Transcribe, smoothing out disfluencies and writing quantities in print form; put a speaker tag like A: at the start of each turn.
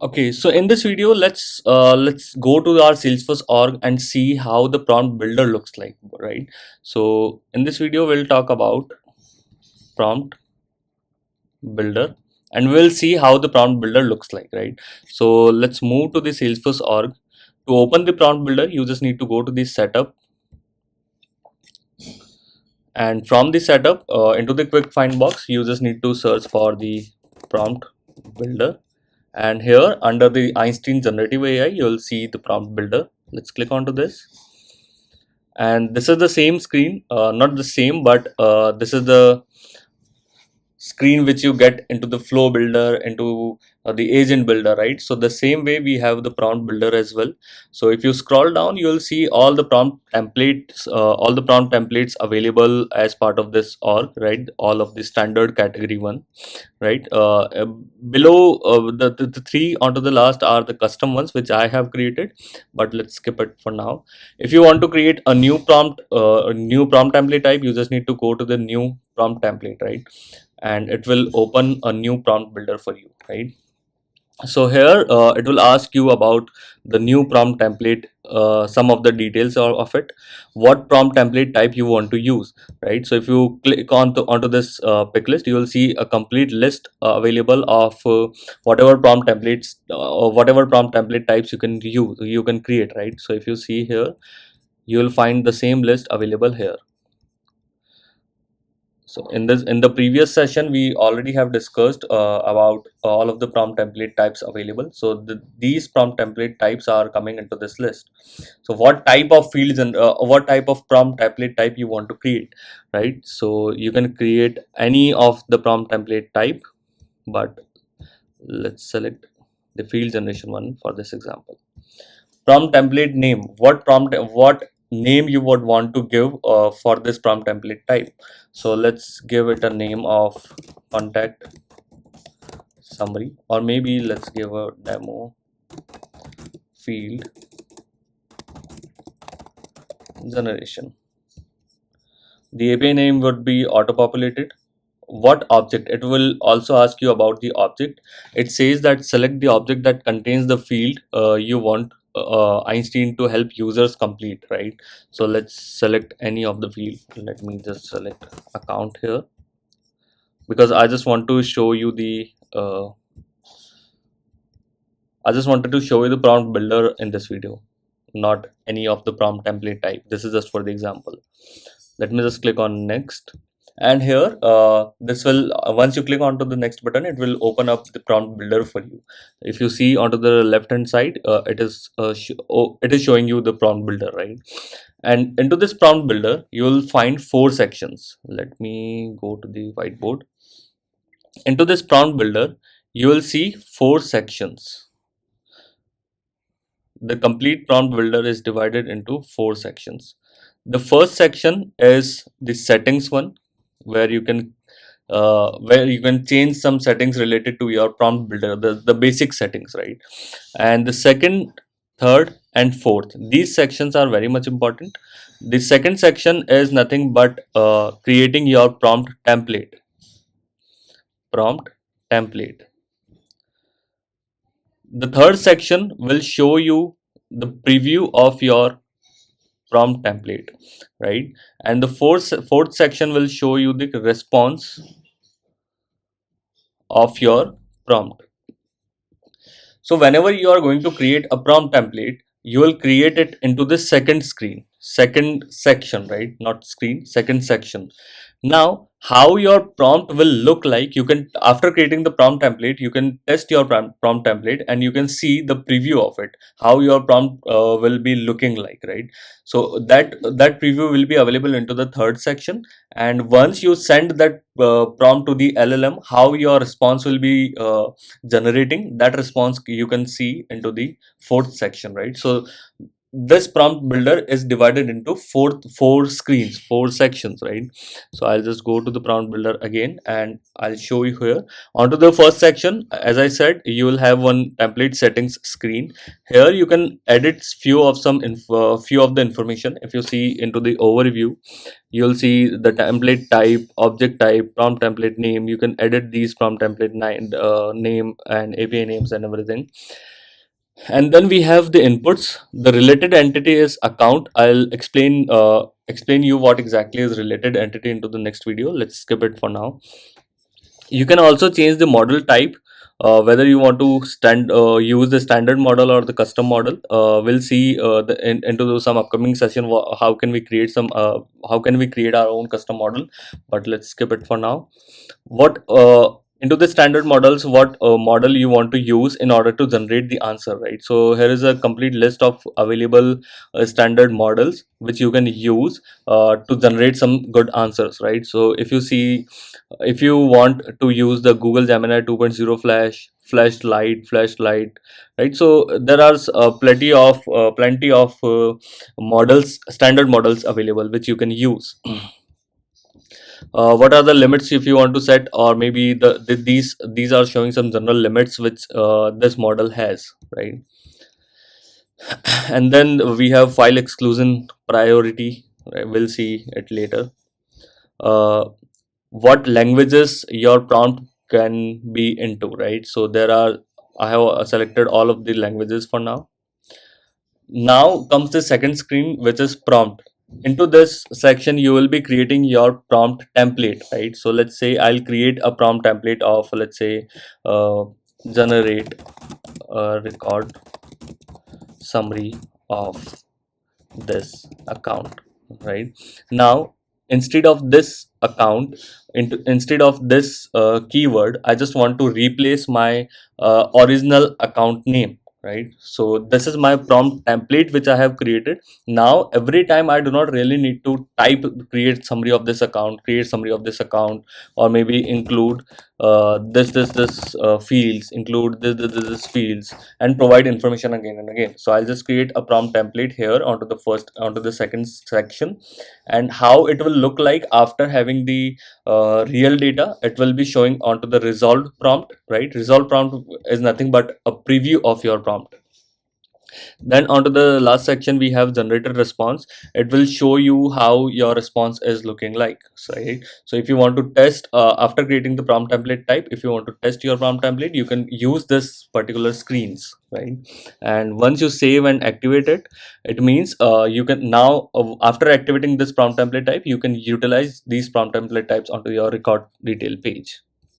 A: Okay, so in this video, let's go to our Salesforce org and see how the prompt builder looks like, right? So in this video, we'll talk about prompt builder and we'll see how the prompt builder looks like, right? So let's move to the Salesforce org. To open the prompt builder, you just need to go to the setup, and from the setup into the quick find box, you just need to search for the prompt builder. And here under the Einstein generative AI, you'll see the prompt builder. Let's click onto this, and this is the same screen, not the same, but this is the screen which you get into the flow builder, into the agent builder, right? So the same way we have the prompt builder as well. So if you scroll down, you will see all the prompt templates available as part of this org, right? All of the standard category one, right? Below the three onto the last are the custom ones which I have created, but let's skip it for now. If you want to create a new prompt template type, you just need to go to the new prompt template, right? And it will open a new prompt builder for you, right? So here it will ask you about the new prompt template, some of the details of it, what prompt template type you want to use, right? So if you click onto this pick list, you will see a complete list available of whatever prompt template types you can create, right? So if you see here, you will find the same list available here. So in the previous session, we already have discussed about all of the prompt template types available. So these prompt template types are coming into this list. So what type of fields and what type of prompt template type you want to create, right? So you can create any of the prompt template type, but let's select the field generation one for this example. Prompt template name, what name you would want to give for this prompt template type. So let's give it a name of contact summary, or maybe let's give a demo field generation. The API name would be auto populated. What object? It will also ask you about the object. It says that select the object that contains the field you want Einstein to help users complete, right? So let's select any of the field. Let me just select account here, because I just want to show you the I just wanted to show you the prompt builder in this video, not any of the prompt template type. This is just for the example. Let me just click on next, and here this will once you click onto the next button, it will open up the prompt builder for you. If you see onto the left hand side, it is showing you the prompt builder, right? And into this prompt builder, you will find 4 sections. Let me go to the whiteboard. Into this prompt builder, you will see 4 sections. The complete prompt builder is divided into 4 sections. The first section is the settings one, where you can change some settings related to your prompt builder, the basic settings, right? And the second, third, and fourth, these sections are very much important. The second section is nothing but creating your prompt template. The third section will show you the preview of your prompt template, right? And the fourth section will show you the response of your prompt. So whenever you are going to create a prompt template, you will create it into the second section, right? Not screen, second section. Now, how your prompt will look like, you can, after creating the prompt template, you can test your prompt template and you can see the preview of it, how your prompt will be looking like, right? So that preview will be available into the third section. And once you send that prompt to the LLM, how your response will be generating, that response you can see into the fourth section, right? So this prompt builder is divided into four screens, four sections, right? So I'll just go to the prompt builder again and I'll show you here. Onto the first section, as I said, you will have one template settings screen. Here you can edit few of the information. If you see into the overview, you'll see the template type, object type, prompt template name. You can edit these prompt template name and API names and everything. And then we have the inputs. The related entity is account. I'll explain you what exactly is related entity into the next video. Let's skip it for now. You can also change the model type, whether you want to use the standard model or the custom model. We'll see into some upcoming session how can we create our own custom model, but let's skip it for now. What Into the standard models, what model you want to use in order to generate the answer, right? So here is a complete list of available standard models which you can use to generate some good answers, right? So if you want to use the Google Gemini 2.0 flashlight, right? So there are plenty of models, standard models available which you can use. What are the limits if you want to set, or maybe these are showing some general limits which this model has, right? And then we have file exclusion priority, right? We'll see it later. What languages your prompt can be into, right? So I have selected all of the languages for now. Now comes the second screen, which is prompt. Into this section you will be creating your prompt template, right? So let's say I'll create a prompt template of, let's say, generate a record summary of this account, right? Now, instead of this keyword, I just want to replace my original account name, right? So this is my prompt template which I have created. Now every time I do not really need to type create summary of this account, or maybe include this fields, include this fields, and provide information again and again. So I'll just create a prompt template here onto the second section. And how it will look like after having the real data, it will be showing onto the resolved prompt, right? Resolved prompt is nothing but a preview of your prompt. Then onto the last section we have generated response. It will show you how your response is looking like, right? So if you want to test after creating the prompt template type, if you want to test your prompt template, you can use this particular screens, right? And once you save and activate it, it means you can now after activating this prompt template type, you can utilize these prompt template types onto your record detail page.